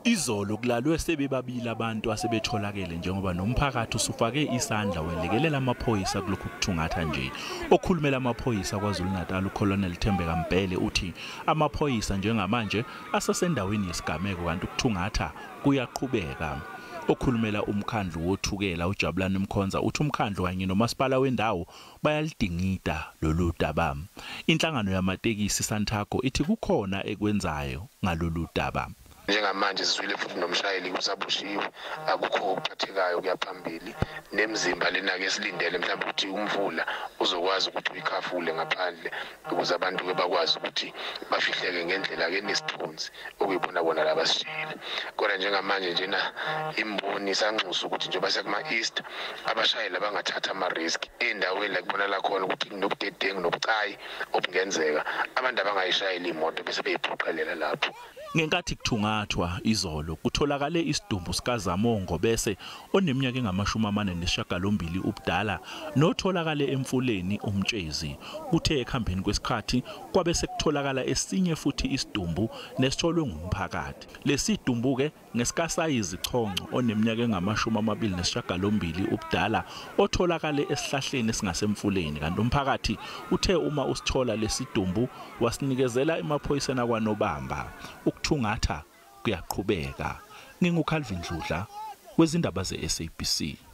Izolo kulalwe sebebabili abantu asebetholakele njengoba nomphakathi usufake isandla welekelela amaphoyisa kulokhu kuthungatha nje. Okhulumela amaphoyisa kwaZulu-Natal uColonel Thembeka Mbele uthi amaphoyisa njengamanje asasendaweni yesigameko kanti ukuthungatha kuyaqhubeka. Okhulumela umkhandlu wothukela uJabulani Mkhonza uthi umkhandlu kanye nomasipala wendawo bayalidingida lolu daba. Inhlangano yamatekisi Santaco ithi kukhona ekwenzayo ngalolu daba. Njengamanje sizwile futhi nomshayeli kusabushiwe akukho ukuphathekayo kuyaphambili nemizimba lena ke silindele mhlawumbe ukuthi umvula uzokwazi ukuthi uyikhafule ngaphandle ukuze abantu ke bakwazi ukuthi bafihleke ngendlela ke nesithunzi okuyibona bona labasishiyile. Kodwa njengamanje njena imboni sanxusa ukuthi njengoba sekuma east abashayeli abangathatha ama risk endaweni la kubona la khona ukuthi kunobudedengu nobucayi obungenzeka abantu abangayishayeli imoto bese beyiphoqelela lapho. Ngenkathi kuthungathwa izolo kutholakale isidumbu sikaZamongo bese oneminyaka engama-48 ubudala notholakale emfuleni umtshezi. Kuthe ekhambeni kwesikhathi kwabe sekutholakala esinye futhi isidumbu nesitholwe ngumphakathi. Lesidumbu ke ngesikaSayizi Chonco oneminyaka engama-28 ubudala otholakale esihlahleni esingasemfuleni kanti umphakathi uthe uma usithola lesidumbu wasinikezela emaphoyiseni akwaNobamba. Ukuthungatha kuyaqhubeka. NginguCalvin Dludla wezindaba zeSABC.